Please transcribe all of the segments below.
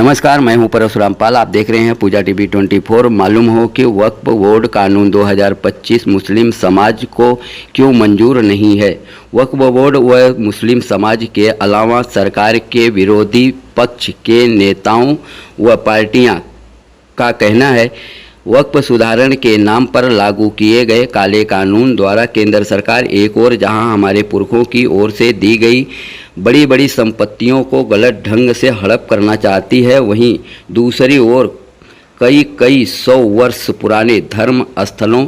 नमस्कार, मैं हूं परशुराम पाल। आप देख रहे हैं पूजा टीवी 24। मालूम हो कि वक्फ बोर्ड कानून 2025 मुस्लिम समाज को क्यों मंजूर नहीं है। वक्फ बोर्ड व मुस्लिम समाज के अलावा सरकार के विरोधी पक्ष के नेताओं व पार्टियां का कहना है वक्फ सुधारण के नाम पर लागू किए गए काले कानून द्वारा केंद्र सरकार एक ओर जहां हमारे पुरखों की ओर से दी गई बड़ी बड़ी संपत्तियों को गलत ढंग से हड़प करना चाहती है, वहीं दूसरी ओर कई सौ वर्ष पुराने धर्म स्थलों,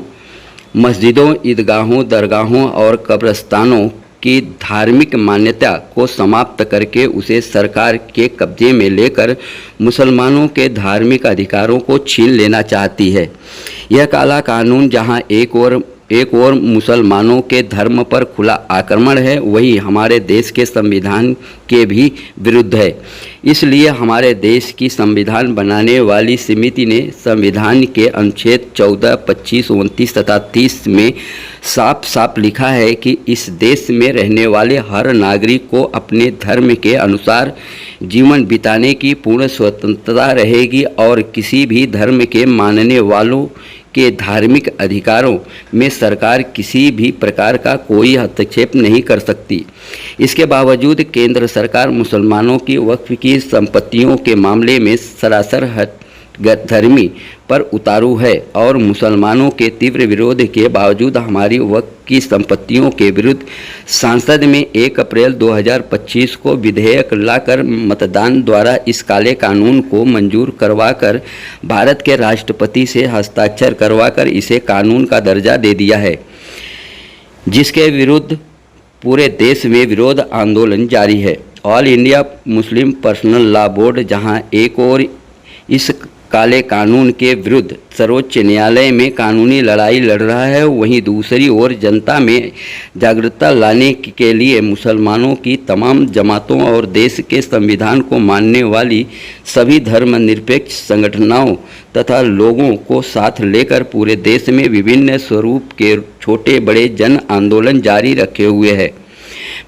मस्जिदों, ईदगाहों, दरगाहों और कब्रस्तानों की धार्मिक मान्यता को समाप्त करके उसे सरकार के कब्जे में लेकर मुसलमानों के धार्मिक अधिकारों को छीन लेना चाहती है। यह काला कानून जहां एक और मुसलमानों के धर्म पर खुला आक्रमण है, वहीं हमारे देश के संविधान के भी विरुद्ध है। इसलिए हमारे देश की संविधान बनाने वाली समिति ने संविधान के अनुच्छेद 14, 25, 29 तथा 30 में साफ साफ लिखा है कि इस देश में रहने वाले हर नागरिक को अपने धर्म के अनुसार जीवन बिताने की पूर्ण स्वतंत्रता रहेगी और किसी भी धर्म के मानने वालों के धार्मिक अधिकारों में सरकार किसी भी प्रकार का कोई हस्तक्षेप नहीं कर सकती। इसके बावजूद केंद्र सरकार मुसलमानों की वक्फ की संपत्तियों के मामले में सरासर धर्मी पर उतारू है और मुसलमानों के तीव्र विरोध के बावजूद हमारी वक्फ की संपत्तियों के विरुद्ध संसद में 1 अप्रैल 2025 को विधेयक लाकर मतदान द्वारा इस काले कानून को मंजूर करवाकर भारत के राष्ट्रपति से हस्ताक्षर करवाकर इसे कानून का दर्जा दे दिया है, जिसके विरुद्ध पूरे देश में विरोध आंदोलन जारी है। All India Muslim personal law board जहां एक और इस काले कानून के विरुद्ध सर्वोच्च न्यायालय में कानूनी लड़ाई लड़ रहा है, वहीं दूसरी ओर जनता में जागरूकता लाने के लिए मुसलमानों की तमाम जमातों और देश के संविधान को मानने वाली सभी धर्मनिरपेक्ष संगठनों तथा लोगों को साथ लेकर पूरे देश में विभिन्न स्वरूप के छोटे बड़े जन आंदोलन जारी रखे हुए है।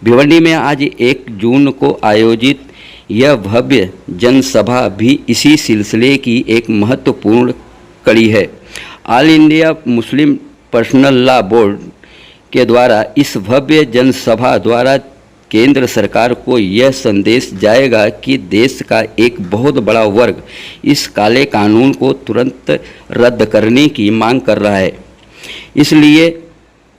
भिवंडी में आज 1 जून को आयोजित यह भव्य जनसभा भी इसी सिलसिले की एक महत्वपूर्ण कड़ी है। All India Muslim personal law board के द्वारा इस भव्य जनसभा द्वारा केंद्र सरकार को यह संदेश जाएगा कि देश का एक बहुत बड़ा वर्ग इस काले कानून को तुरंत रद्द करने की मांग कर रहा है, इसलिए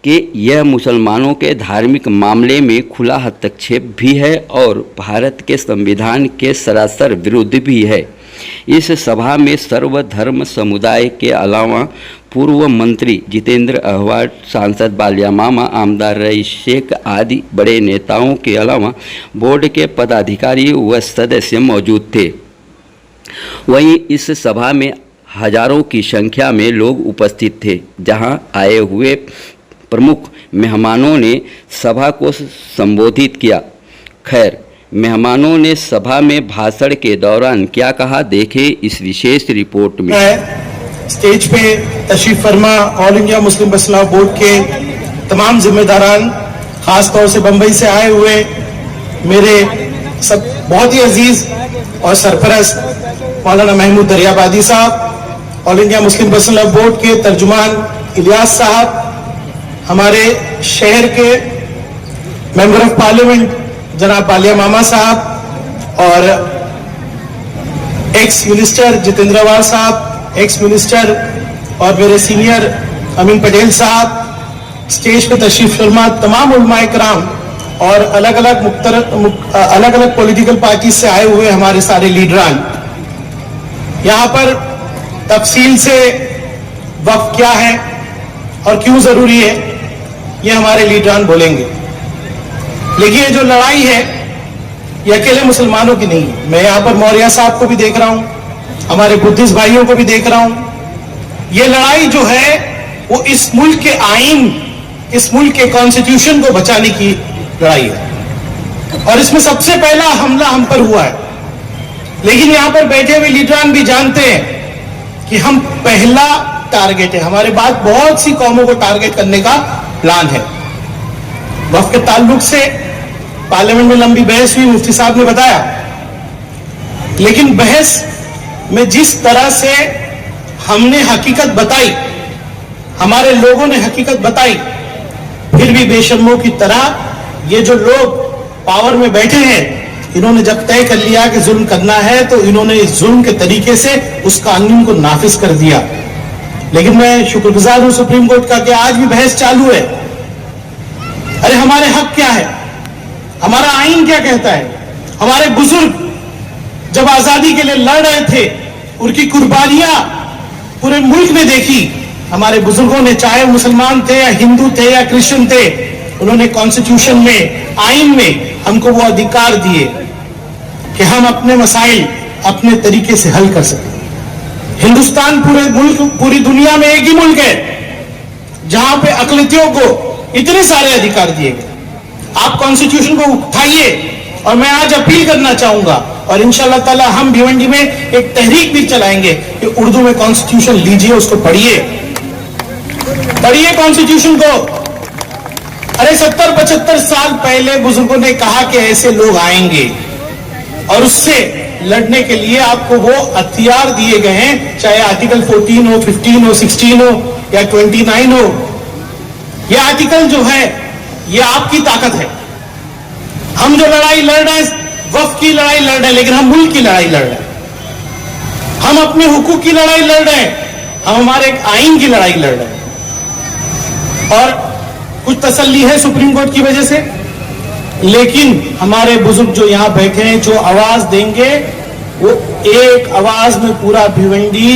कि यह मुसलमानों के धार्मिक मामले में खुला हस्तक्षेप भी है और भारत के संविधान के सरासर विरुद्ध भी है। इस सभा में सर्वधर्म समुदाय के अलावा पूर्व मंत्री जितेंद्र अहवाड, सांसद बालिया मामा, आमदार रईस शेख आदि बड़े नेताओं के अलावा बोर्ड के पदाधिकारी व सदस्य मौजूद थे। वहीं इस सभा में हजारों की संख्या में लोग उपस्थित थे, जहां आए हुए प्रमुख मेहमानों ने सभा को संबोधित किया। खैर, मेहमानों ने सभा में भाषण के दौरान क्या कहा, देखें इस विशेष रिपोर्ट में। स्टेज पे तशरीफ फरमा all India Muslim personal law board के तमाम जिम्मेदारान, खास तौर से बंबई से आए हुए मेरे सब बहुत ही अजीज और सरपरस्त मौलाना महमूद दरियाबादी साहब, all India Muslim personal law board के तर्जुमान इलियास साहब, हमारे शहर के मेंबर ऑफ पार्लियामेंट जनाब बालिया मामा साहब और एक्स मिनिस्टर जितेंद्र अहवाड साहब, एक्स मिनिस्टर और मेरे सीनियर अमीन पटेल साहब, स्टेज पे तशरीफ फरमा तमाम उलमाए कराम और अलग अलग पॉलिटिकल पार्टी से आए हुए हमारे सारे लीडरान। यहाँ पर तफसील से वक्फ क्या है और क्यों जरूरी है ये हमारे लीडरान बोलेंगे, लेकिन ये जो लड़ाई है ये अकेले मुसलमानों की नहीं है। मैं यहाँ पर मौर्य साहब को भी देख रहा हूँ, हमारे बुद्धिस्ट भाइयों को भी देख रहा हूँ। ये लड़ाई जो है वो इस मुल्क के आईन, इस मुल्क के कॉन्स्टिट्यूशन को बचाने की लड़ाई है और इसमें सबसे पहला हमला हम पर हुआ है। लेकिन यहाँ पर बैठे हुए लीडरान भी जानते हैं कि हम पहला टारगेट है, हमारे बाद बहुत सी कौमों को टारगेट करने का प्लान है। वक्फ के ताल्लुक से पार्लियामेंट में लंबी बहस हुई, मुफ्ती साहब ने बताया लेकिन बहस में जिस तरह से हमने हकीकत बताई, हमारे लोगों ने हकीकत बताई, फिर भी बेशर्मों की तरह ये जो लोग पावर में बैठे हैं, इन्होंने जब तय कर लिया कि जुल्म करना है तो इन्होंने इस जुल्म के तरीके से उस कानून को नाफिज कर दिया। लेकिन मैं शुक्रगुजार हूं सुप्रीम कोर्ट का कि आज भी बहस चालू है। अरे हमारे हक क्या है, हमारा आईन क्या कहता है? हमारे बुजुर्ग जब आजादी के लिए लड़ रहे थे, उनकी कुर्बानियां पूरे मुल्क ने देखी। हमारे बुजुर्गों ने, चाहे मुसलमान थे या हिंदू थे या क्रिश्चियन थे, उन्होंने कॉन्स्टिट्यूशन में, आईन में हमको वो अधिकार दिए कि हम अपने मसाइल अपने तरीके से हल कर सकें। हिंदुस्तान पूरे मुल्क, पूरी दुनिया में एक ही मुल्क है जहां पे अकलियतों को इतने सारे अधिकार दिए गए। आप कॉन्स्टिट्यूशन को उठाइए, और मैं आज अपील करना चाहूंगा, और इंशाअल्लाह ताला हम भिवंडी में एक तहरीक भी चलाएंगे कि उर्दू में कॉन्स्टिट्यूशन लीजिए, उसको पढ़िए, पढ़िए कॉन्स्टिट्यूशन को। अरे 70-75 साल पहले बुजुर्गों ने कहा कि ऐसे लोग आएंगे, और उससे लड़ने के लिए आपको वो हथियार दिए गए हैं, चाहे आर्टिकल 14 हो, 15 हो, 16 हो या 29 हो। ये आर्टिकल जो है ये आपकी ताकत है। हम जो लड़ाई लड़ रहे हैं वक्फ की लड़ाई लड़ रहे हैं, लेकिन हम मुल्क की लड़ाई लड़ रहे हैं। हम अपने हुकूक की लड़ाई लड़ रहे हैं, हम हमारे एक आईन की लड़ाई लड़ रहे हैं। और कुछ तसल्ली है सुप्रीम कोर्ट की वजह से, लेकिन हमारे बुजुर्ग जो यहां बैठे हैं, जो आवाज देंगे, वो एक आवाज में पूरा भिवंडी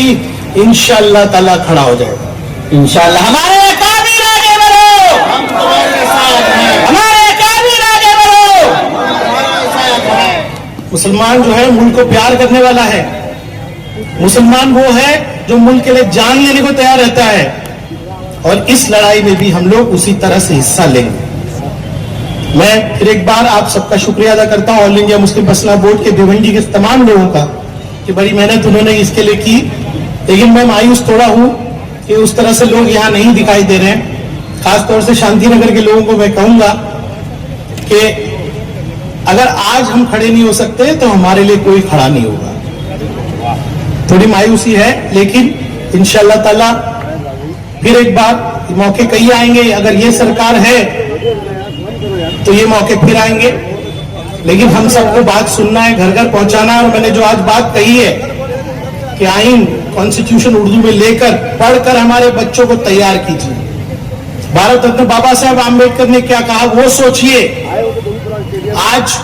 इंशाअल्लाह ताला खड़ा हो जाएगा। इंशाअल्लाह। हमारे काबिल आगे बढ़ो, हम तुम्हारे साथ हैं, हमारे काबिल आगे बढ़ो। मुसलमान जो है मुल्क को प्यार करने वाला है। मुसलमान वो है जो मुल्क के लिए जान लेने को तैयार रहता है, और इस लड़ाई में भी हम लोग उसी तरह से हिस्सा लेंगे। मैं फिर एक बार आप सबका शुक्रिया अदा करता हूं, all India Muslim personal board के भिवंडी के तमाम लोगों का, कि बड़ी मेहनत उन्होंने इसके लिए की। लेकिन मैं मायूस थोड़ा हूं कि उस तरह से लोग यहां नहीं दिखाई दे रहे हैं। खासतौर से शांतिनगर के लोगों को मैं कहूंगा कि अगर आज हम खड़े नहीं हो सकते तो हमारे लिए कोई खड़ा नहीं होगा। थोड़ी मायूसी है, लेकिन इंशाअल्लाह ताला फिर एक बार मौके कई आएंगे। अगर ये सरकार है तो ये मौके फिर आएंगे, लेकिन हम सबको बात सुनना है, घर घर पहुंचाना है। और मैंने जो आज बात कही है कि आईन, कॉन्स्टिट्यूशन उर्दू में लेकर पढ़कर हमारे बच्चों को तैयार कीजिए। भारत रत्न बाबा साहब आम्बेडकर ने क्या कहा वो सोचिए। आज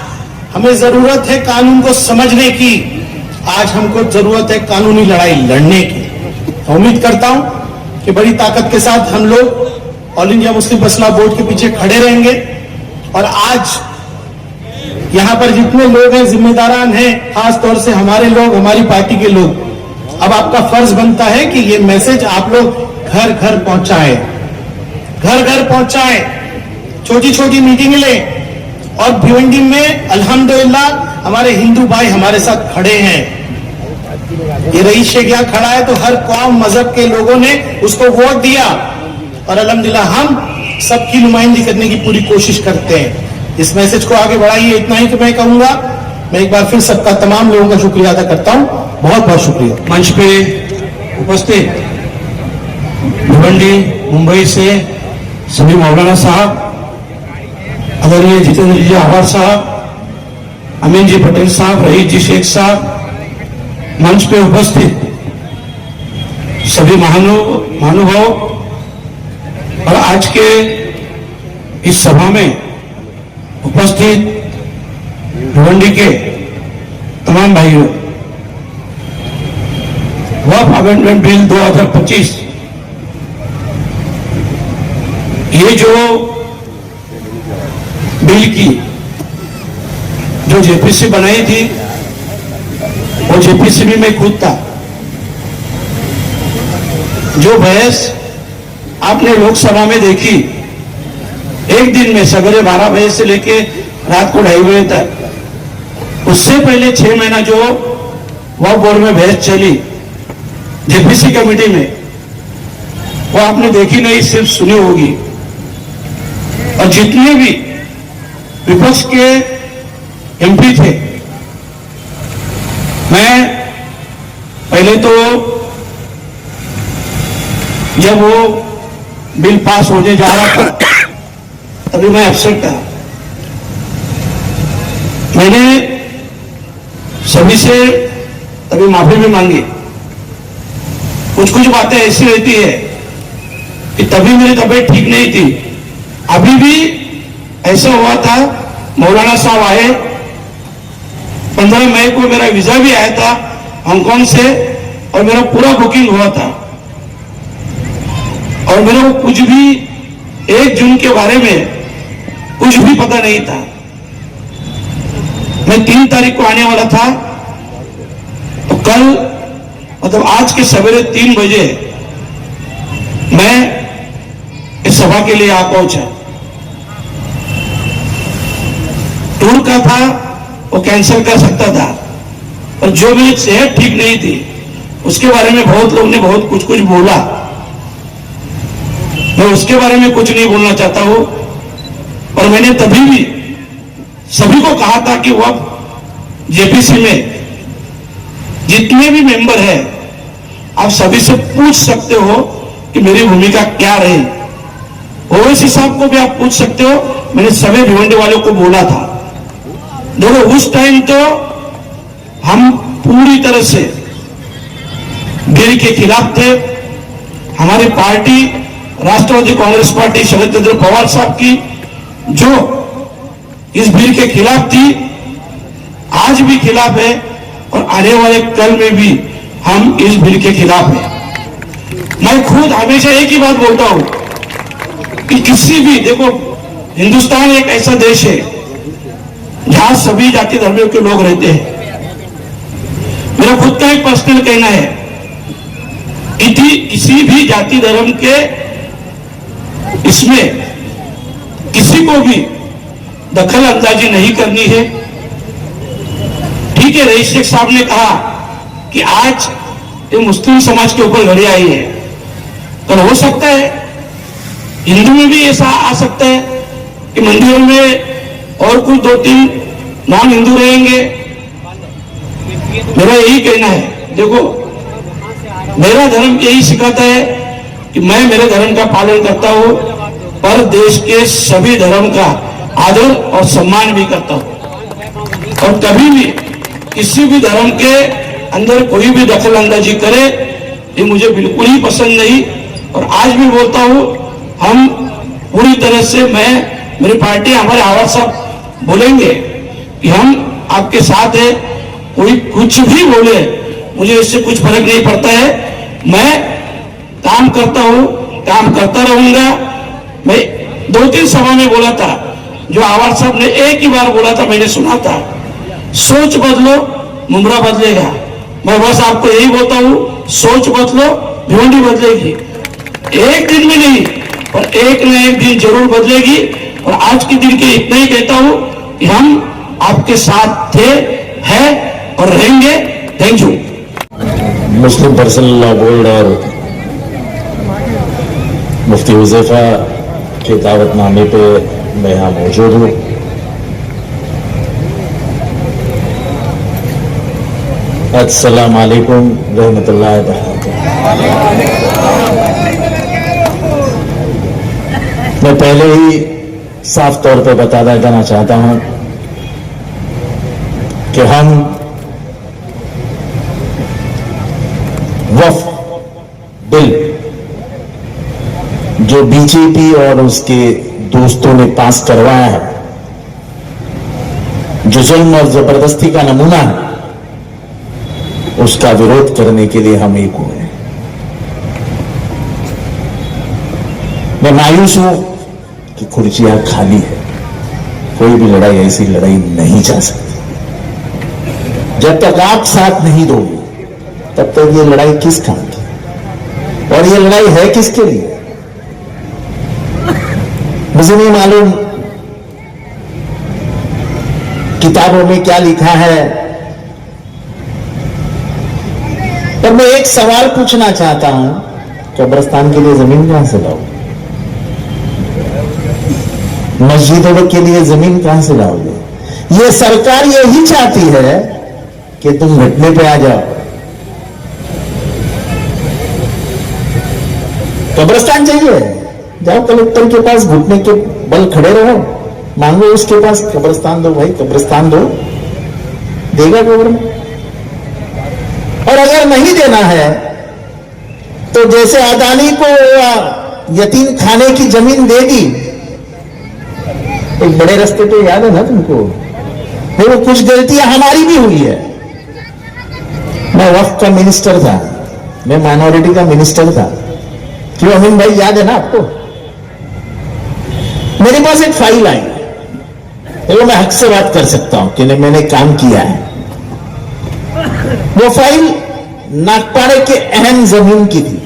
हमें जरूरत है कानून को समझने की, आज हमको जरूरत है कानूनी लड़ाई लड़ने की। उम्मीद करता हूं कि बड़ी ताकत के साथ हम लोग all India Muslim personal board के पीछे खड़े रहेंगे। और आज यहां पर जितने लोग हैं, जिम्मेदारान हैं, खास तौर से हमारे लोग, हमारी पार्टी के लोग, अब आपका फर्ज बनता है कि ये मैसेज आप लोग घर घर पहुंचाएं, घर घर पहुंचाएं, छोटी छोटी मीटिंग लें। और भिवंडी में अल्हम्दुलिल्लाह हमारे हिंदू भाई हमारे साथ खड़े हैं। ये रईस शेख यहाँ खड़ा है तो हर कौम मजहब के लोगों ने उसको वोट दिया, और अल्हम्दुलिल्लाह हम सबकी नुमाइंदगी करने की पूरी कोशिश करते हैं। इस मैसेज को आगे बढ़ाइए, इतना ही तो मैं कहूंगा। मैं एक बार फिर सबका, तमाम लोगों का शुक्रिया अदा करता हूं। बहुत बहुत शुक्रिया। मंच पे उपस्थित भिवंडी मुंबई से सभी मौलाना साहब, आदरणीय जितेंद्र जी आभार साहब, अमीन जी पटेल साहब, रईस जी शेख साहब, मंच पे उपस्थित सभी महानुभाव, और आज के इस सभा में उपस्थित भिवंडी के तमाम भाइयों, वक्फ अमेंडमेंट बिल 2025 ये जो बिल की जो जेपीसी बनाई थी, वो जेपीसी भी मैं खुद था। जो बहस आपने लोकसभा में देखी, एक दिन में सवेरे 12 बजे से लेके रात को 2:30 बजे तक, उससे पहले 6 महीना जो वक्फ बोर्ड में बहस चली जेपीसी कमेटी में, वो आपने देखी नहीं, सिर्फ सुनी होगी। और जितने भी विपक्ष के एमपी थे, मैं पहले तो जब वो बिल पास होने जा रहा था तभी मैं अपसेट था। मैंने सभी से तभी माफी भी मांगी। कुछ कुछ बातें ऐसी रहती है कि तभी मेरी तबीयत ठीक नहीं थी। अभी भी ऐसा हुआ था, मौलाना साहब आए, 15 मई को मेरा वीजा भी आया था हांगकांग से और मेरा पूरा बुकिंग हुआ था और मेरे को कुछ भी 1 जून के बारे में कुछ भी पता नहीं था। मैं 3 तारीख को आने वाला था, तो कल मतलब आज के सवेरे 3 बजे मैं इस सभा के लिए आ पहुंचा। टूर का था वो कैंसिल कर सकता था, और जो मेरी सेहत ठीक नहीं थी उसके बारे में बहुत लोग ने बहुत कुछ कुछ बोला। मैं उसके बारे में कुछ नहीं बोलना चाहता हूं, और मैंने तभी भी सभी को कहा था कि वह जेपीसी में जितने भी मेंबर हैं आप सभी से पूछ सकते हो कि मेरी भूमिका क्या रही। ओवैसी साहब को भी आप पूछ सकते हो, मैंने सभी भिवंडी वालों को बोला था। देखो उस टाइम तो हम पूरी तरह से बिल के खिलाफ थे। हमारी पार्टी राष्ट्रवादी कांग्रेस पार्टी शरद चंद्र पवार साहब की जो इस बिल के खिलाफ थी, आज भी खिलाफ है और आने वाले कल में भी हम इस बिल के खिलाफ हैं। मैं खुद हमेशा एक ही बात बोलता हूं कि किसी भी, देखो हिंदुस्तान एक ऐसा देश है जहां सभी जाति धर्मों के लोग रहते हैं। मेरा खुद का एक पर्सनल कहना है कि किसी भी जाति धर्म के इसमें किसी को भी दखल अंदाजी नहीं करनी है। ठीक है, रईस शेख साहब ने कहा कि आज ये मुस्लिम समाज के ऊपर घड़ी आई है, तो हो सकता है हिंदू में भी ऐसा आ सकता है कि मंदिरों में और कुछ 2-3 नॉन हिंदू रहेंगे। मेरा यही कहना है, देखो मेरा धर्म यही सिखाता है कि मैं मेरे धर्म का पालन करता हूं, पर देश के सभी धर्म का आदर और सम्मान भी करता हूं, और कभी भी किसी भी धर्म के अंदर कोई भी दखल अंदाजी करे ये मुझे बिल्कुल ही पसंद नहीं। और आज भी बोलता हूं, हम पूरी तरह से, मैं, मेरी पार्टी, हमारे आवाज साहब बोलेंगे कि हम आपके साथ है। कोई कुछ भी बोले मुझे इससे कुछ फर्क नहीं पड़ता है। मैं काम करता हूं, काम करता रहूंगा। मैं 2-3 सभा में बोला था, जो आवाज साहब ने एक ही बार बोला था, मैंने सुना था, सोच बदलो मुमरा बदलेगा। मैं बस आपको यही बोलता हूं, सोच बदलो भिवंडी बदलेगी। एक दिन में नहीं, पर एक न एक दिन जरूर बदलेगी। और आज के दिन के इतना ही कहता हूं कि हम आपके साथ थे, हैं और रहेंगे। Thank you. Muslim personal law board और मुफ्ती हुज़ैफा के दावतनामे पे मैं यहाँ मौजूद हूँ। अस्सलाम वालेकुम रहमतुल्लाहि व बरकातुहू। मैं पहले ही साफ तौर पे बता देना चाहता हूं कि हम वक्फ बिल जो बीजेपी और उसके दोस्तों ने पास करवाया है, जो जुल्म और जबरदस्ती का नमूना है, उसका विरोध करने के लिए हम एक हुए। मैं मायूस हूं कि कुर्सियां खाली है। कोई भी लड़ाई ऐसी लड़ाई नहीं जा सकती। जब तक आप साथ नहीं दोगे तब तक ये लड़ाई किस काम की, और ये लड़ाई है किसके लिए मुझे नहीं मालूम। किताबों में क्या लिखा है, पर मैं एक सवाल पूछना चाहता हूं, कब्रिस्तान के लिए जमीन कहां से लाओगे? मस्जिदों के लिए जमीन कहां से लाओगे? ये सरकार यही चाहती है कि तुम घटने पे आ जाओ। कब्रिस्तान चाहिए, जाओ कलेक्टर के पास घुटने के बल खड़े रहो, मांगो उसके पास कब्रिस्तान दो, भाई कब्रिस्तान दो, देगा गवर्नमेंट। और अगर नहीं देना है तो जैसे अदानी को यतीम खाने की जमीन दे दी, एक बड़े रास्ते पे याद है ना तुमको, वो कुछ गलतियां हमारी भी हुई है। मैं वक्फ का मिनिस्टर था, मैं माइनॉरिटी का मिनिस्टर था, क्यों अमीन भाई याद है ना आपको? मेरे पास एक फाइल आई, वो मैं हक से बात कर सकता हूं कि मैंने काम किया है। वो फाइल नागपाड़े के अहम जमीन की थी।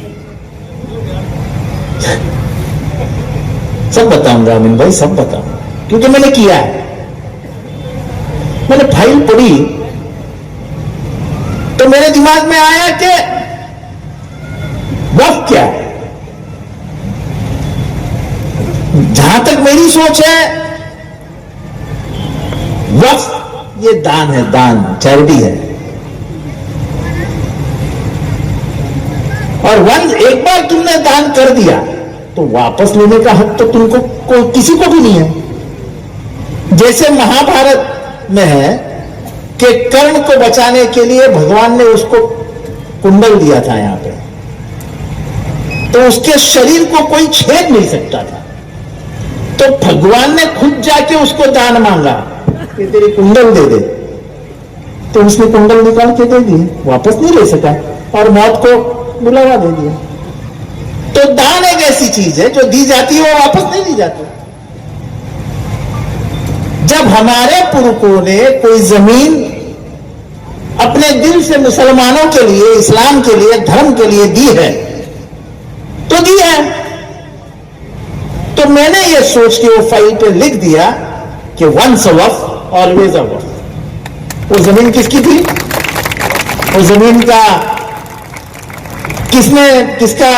सब बताऊंगा अमीन भाई, सब बताऊंगा, क्योंकि मैंने किया है। मैंने फाइल पढ़ी तो मेरे दिमाग में आया कि वक्फ क्या है। जहां तक मेरी सोच है, वक्फ ये दान है, दान, चैरिटी है। और वंस एक बार तुमने दान कर दिया तो वापस लेने का हक तो तुमको किसी को भी नहीं है। जैसे महाभारत में है कि कर्ण को बचाने के लिए भगवान ने उसको कुंडल दिया था यहां पे, तो उसके शरीर को कोई छेद नहीं सकता था, तो भगवान ने खुद जाके उसको दान मांगा कि तेरी कुंडल दे दे, तो उसने कुंडल निकाल के दे दी, वापस नहीं ले सका और मौत को बुलावा दे दिया। तो दान एक ऐसी चीज है जो दी जाती है, वो वापस नहीं दी जाती। जब हमारे पुरखों ने कोई जमीन अपने दिल से मुसलमानों के लिए, इस्लाम के लिए, धर्म के लिए दी है तो दी है। तो मैंने ये सोच के वो फाइल पे लिख दिया कि once a Waqf always a वक्फ। वो जमीन किसकी थी? वो जमीन का किसका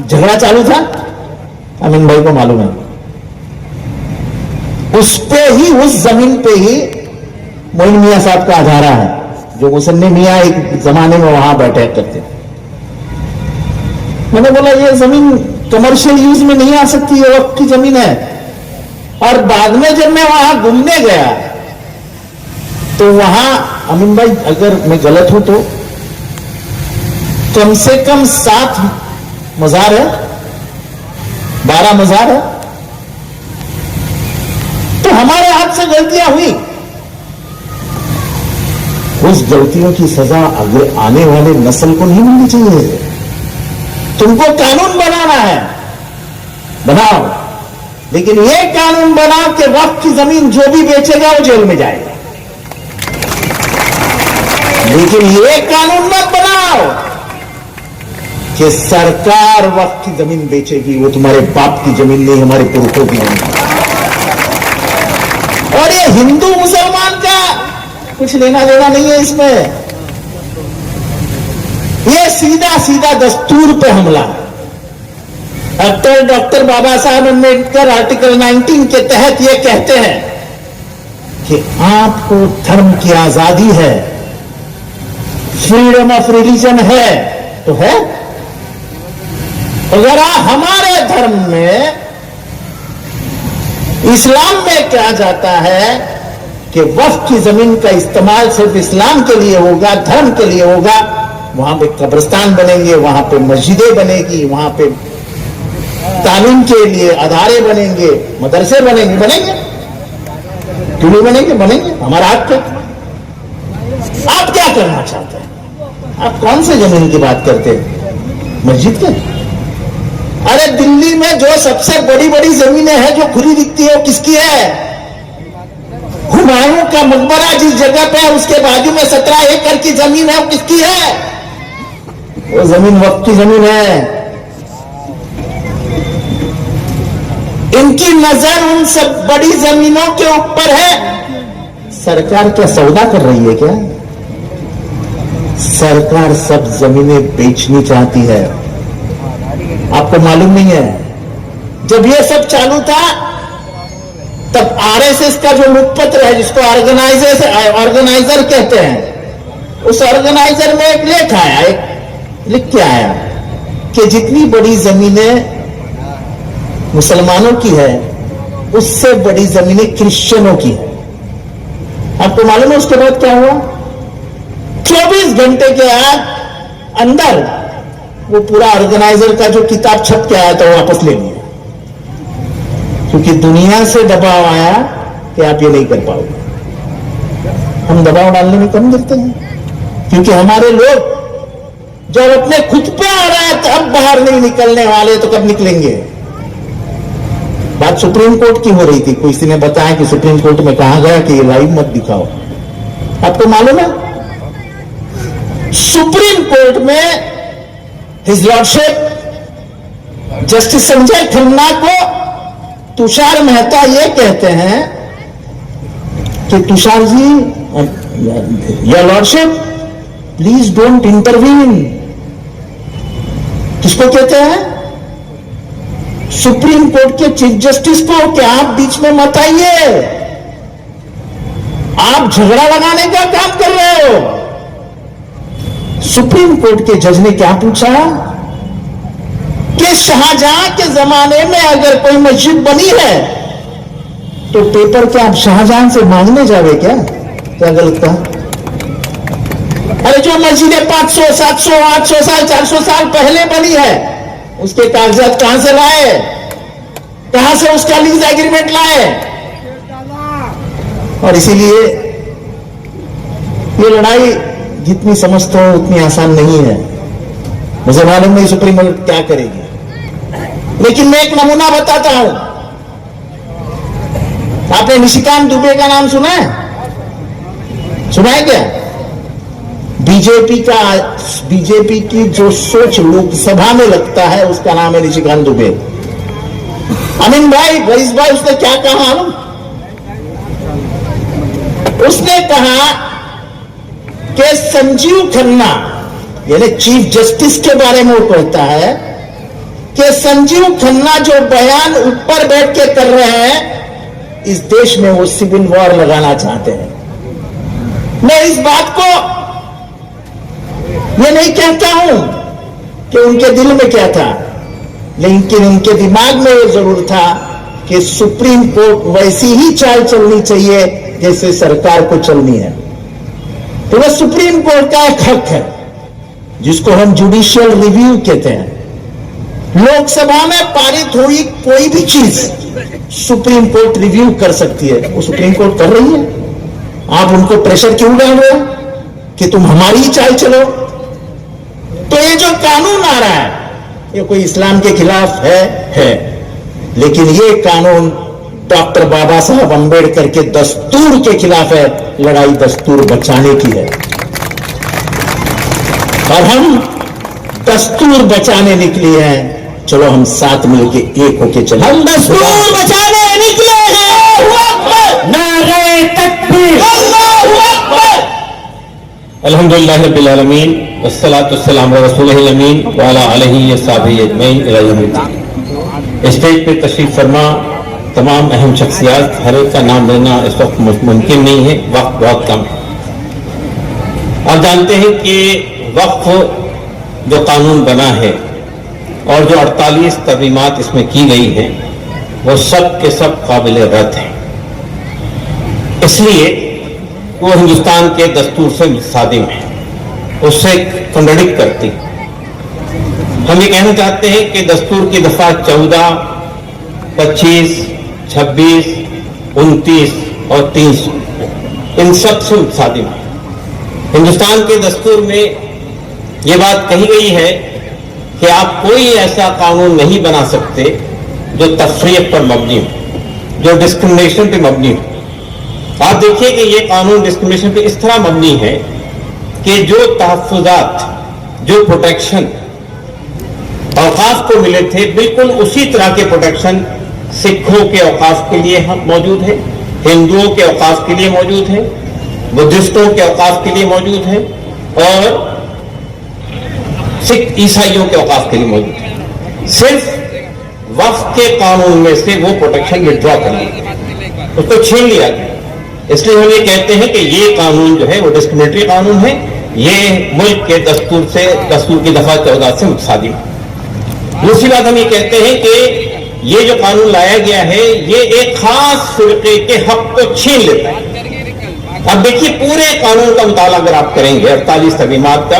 झगड़ा चालू था? अमीन भाई को मालूम है। उस पे ही, उस जमीन पे ही मोइन मियां साहब का अधारा है, जो मुसन्ने मियां एक जमाने में वहां बैठे करते। मैंने बोला ये जमीन कमर्शियल यूज में नहीं आ सकती, ये वक्त की जमीन है। और बाद में जब मैं वहां घूमने गया तो वहां अमीन भाई अगर मैं गलत हूं तो कम से कम 7 मजार है, 12 मजार है। तो हमारे हाथ से गलतियां हुई, उस गलतियों की सजा अगर आने वाले नस्ल को नहीं मिलनी चाहिए। तुमको कानून बनाना है, बनाओ, लेकिन ये कानून बनाओ कि वक्फ की जमीन जो भी बेचेगा वो जेल में जाएगा। लेकिन ये कानून मत बनाओ कि सरकार वक्फ की जमीन बेचेगी, वो तुम्हारे बाप की जमीन नहीं, हमारे पुरखों की जमीन। और ये हिंदू मुसलमान का कुछ लेना देना नहीं है इसमें। ये सीधा सीधा दस्तूर पे हमला। डॉक्टर बाबा साहब अम्बेडकर आर्टिकल 19 के तहत ये कहते हैं कि आपको धर्म की आजादी है, फ्रीडम ऑफ रिलीजन है, तो है। अगर हमारे धर्म में, इस्लाम में कहा जाता है कि वक्फ की जमीन का इस्तेमाल सिर्फ इस्लाम के लिए होगा, धर्म के लिए होगा, वहां पे कब्रिस्तान बनेंगे, वहां पे मस्जिदें बनेगी, वहां पे तालीम के लिए अदारे बनेंगे, मदरसे बनेंगे, बनेंगे क्यों नहीं बनेंगे? बनेंगे, हमारा हक है। आप क्या करना चाहते हैं? आप कौन से जमीन की बात करते हैं? मस्जिद के? अरे दिल्ली में जो सबसे बड़ी बड़ी जमीनें हैं जो खुली दिखती है वो किसकी है? हुमायूं का मकबरा जिस जगह पे है उसके बाजू में 17 एकड़ की जमीन है, वो किसकी है? वो जमीन वक्फ की जमीन है। इनकी नजर उन सब बड़ी जमीनों के ऊपर है। सरकार क्या सौदा कर रही है क्या? सरकार सब जमीनें बेचनी चाहती है। आपको मालूम नहीं है, जब ये सब चालू था तब आरएसएस का जो मुखपत्र है, जिसको ऑर्गेनाइजर कहते हैं, उस ऑर्गेनाइजर में एक लेख आया, एक लिख के आया कि जितनी बड़ी जमीनें मुसलमानों की है उससे बड़ी जमीनें क्रिश्चियनों की है। आपको मालूम है उसके बाद क्या हुआ? 24 घंटे के अंदर वो पूरा ऑर्गेनाइजर का जो किताब छप के आया था वो वापस ले लिया, क्योंकि दुनिया से दबाव आया कि आप ये नहीं कर पाओगे। हम दबाव डालने में कम गिरते हैं, क्योंकि हमारे लोग जब अपने खुद पे आ रहे हैं तो अब बाहर नहीं निकलने वाले, तो कब निकलेंगे? बात सुप्रीम कोर्ट की हो रही थी, किसी ने बताया कि सुप्रीम कोर्ट में कहा गया कि ये लाइव मत दिखाओ। आपको मालूम है सुप्रीम कोर्ट में his lordship justice Sanjay Khanna को तुषार मेहता ये कहते हैं कि Tushar ji, your lordship please don't intervene. किसको कहते हैं? सुप्रीम कोर्ट के चीफ जस्टिस को, कि आप बीच में मत आइए, आप झगड़ा लगाने का काम कर रहे हो। सुप्रीम कोर्ट के जज ने क्या पूछा कि शाहजहां के जमाने में अगर कोई मस्जिद बनी है तो पेपर क्या आप शाहजहां से मांगने जावे क्या? क्या गलत कहा? अरे जो मस्जिदें 500, 700, 800 साल, 400 साल पहले बनी है, उसके कागजात कहां से लाए? कहां से उसका लीज एग्रीमेंट लाए? और इसीलिए ये लड़ाई जितनी समझते हो उतनी आसान नहीं है। मुझे मालूम नहीं सुप्रीम कोर्ट क्या करेगी, लेकिन मैं एक नमूना बताता हूं। आपने निशिकांत दुबे का नाम सुना है? सुना है क्या? बीजेपी की जो सोच लोकसभा में लगता है उसका नाम है निशिकांत दुबे। अमीन भाई, रईस भाई, उसने क्या कहा? उसने कहा कि संजीव खन्ना, यानी चीफ जस्टिस के बारे में वो कहता है कि संजीव खन्ना जो बयान ऊपर बैठ के कर रहे हैं, इस देश में वो सिविल वॉर लगाना चाहते हैं। मैं इस बात को ये नहीं कहता हूं कि उनके दिल में क्या था, लेकिन उनके दिमाग में ये जरूर था कि सुप्रीम कोर्ट वैसी ही चाल चलनी चाहिए जैसे सरकार को चलनी है। तो वह सुप्रीम कोर्ट का एक हक है जिसको हम जुडिशियल रिव्यू कहते हैं। लोकसभा में पारित हुई कोई भी चीज सुप्रीम कोर्ट रिव्यू कर सकती है, वो सुप्रीम कोर्ट कर रही है। आप उनको प्रेशर क्यों डाल रहे हो कि तुम हमारी ही चाल चलो? तो ये जो कानून आ रहा है ये कोई इस्लाम के खिलाफ है, लेकिन ये कानून डॉक्टर बाबा साहब अंबेडकर के दस्तूर के खिलाफ है। लड़ाई दस्तूर बचाने की है और हम दस्तूर बचाने निकले हैं। चलो हम साथ मिलके एक होके चले। हम दस्तूर बचाने निकले हैं। नारे तकबीर, अल्लाहू अकबर। अल्हम्दुलिल्लाह रब्बिल आलमीन वस्सलातु वस्सलामु अला रसूलिल अमीन व अला आलिहि व सहाबिहि अजमईन इला यौमिद्दीन। स्टेज पे तशरीफ फरमा तमाम अहम शख्सियात, हर एक का नाम लेना इस वक्त मुमकिन नहीं है, वक्त बहुत कम है। आप जानते हैं कि वक्फ जो कानून बना है और जो 48 तरमीमात इसमें की गई है वो सब के सब काबिल रद्द हैं। इसलिए वो हिंदुस्तान के दस्तूर से सादिम है, उससे कंट्राडिक्ट करती। हम ये कहना चाहते हैं कि दस्तूर की दफा 14, 25, 26, 29 और 300 इन सब से सादिम है। हिंदुस्तान के दस्तूर में ये बात कही गई है कि आप कोई ऐसा कानून नहीं बना सकते जो तफरीक पर मबनी हो, जो डिस्क्रिमिनेशन पर मबनी हो। आप देखिए कि ये कानून डिस्क्रिमिनेशन पे इस तरह मबनी है कि जो तहफ़्फ़ुज़ात, जो प्रोटेक्शन औकाफ को मिले थे, बिल्कुल उसी तरह के प्रोटेक्शन सिखों के औकाफ के लिए मौजूद है, हिंदुओं के औकाफ के लिए मौजूद है, बुद्धिस्टों के औकाफ के लिए मौजूद है और सिख ईसाइयों के औकाफ के लिए मौजूद है। सिर्फ वक्फ के कानून में से वो प्रोटेक्शन विड्रॉ कर लिया, उसको छीन लिया गया। इसलिए हम ये कहते हैं कि ये कानून जो है वो डिस्क्रिमिनेटरी कानून है ये मुल्क के दस्तूर की दफा 14 से मुतसादिम। दूसरी बात हम ये कहते हैं कि ये जो कानून लाया गया है ये एक खास फिरके के हक को छीन लेता है। अब देखिए पूरे कानून का मुताला अगर आप करेंगे 48 तरमीमात का,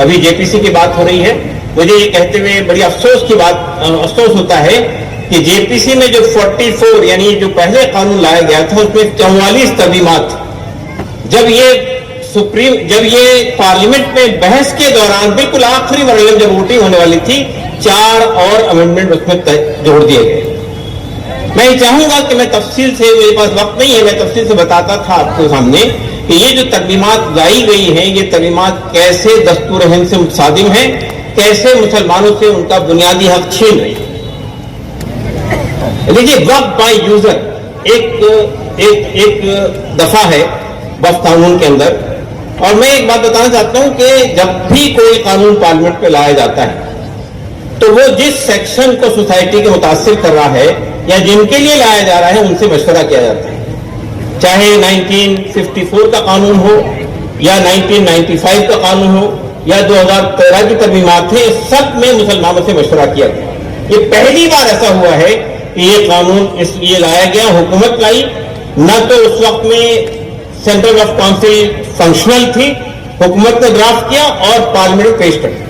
अभी जेपीसी की बात हो रही है, मुझे ये कहते हुए बड़ी अफसोस होता है कि जेपीसी में जो 44 यानी जो पहले कानून लाया गया था उसमें 44 तरमीमात, जब ये पार्लियामेंट में बहस के दौरान बिल्कुल आखिरी मरहले में जब वोटिंग होने वाली थी 4 और अमेंडमेंट उसमें जोड़ दिए गए। मैं ये चाहूंगा कि मैं तफसील से, मेरे पास वक्त नहीं है, मैं तफसील से बताता था आपके सामने कि ये जो तरमीमात लाई गई हैं ये तरमीमात कैसे दस्तूर हिंद से मुतसादिम है, कैसे मुसलमानों से उनका बुनियादी हक छीन रही है। देखिए वक्फ बाय यूजर एक दफा है वक्फ कानून के अंदर, और मैं एक बात बताना चाहता हूं कि जब भी कोई कानून पार्लियामेंट में लाया जाता है तो वो जिस सेक्शन को सोसाइटी के मुतासिर कर रहा है या जिनके लिए लाया जा रहा है उनसे मशवरा किया जाता है। चाहे 1954 का कानून हो या 1995 का कानून हो या 2013 की तरमीमात है, सब में मुसलमानों से मशवरा किया गया। ये पहली बार ऐसा हुआ है कि ये कानून इसलिए लाया गया, हुकूमत लाई, न तो उस वक्त में सेंट्रल वक्फ काउंसिल फंक्शनल थी, हुकूमत ने ड्राफ्ट किया और पार्लियामेंट में पेश कर दिया।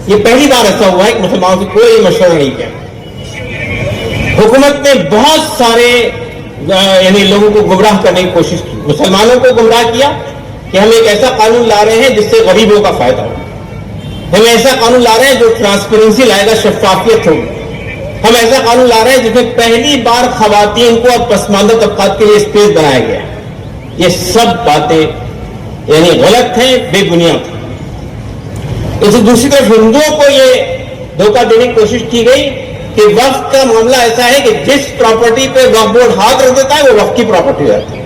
ये पहली बार ऐसा हुआ है कि मुसलमानों से कोई मशवरा नहीं किया। हुकूमत ने बहुत सारे यानी लोगों को गुमराह करने की कोशिश की, मुसलमानों को गुमराह किया कि हम एक ऐसा कानून ला रहे हैं जिससे गरीबों का फायदा हो, हम ऐसा कानून ला रहे हैं जो ट्रांसपेरेंसी लाएगा, शफाफियत होगी, हम ऐसा कानून ला रहे हैं जिसमें पहली बार खवातीन को और पसमानदा तबकात के लिए स्पेस बनाया गया। ये सब बातें यानी गलत हैं, बेबुनियाद हैं। इसी दूसरी तरफ हिंदुओं को ये धोखा देने की कोशिश की गई कि वक्फ का मामला ऐसा है कि जिस प्रॉपर्टी पे वक्फ बोर्ड हाथ रख देता है वो वक्फ की प्रॉपर्टी रहती है।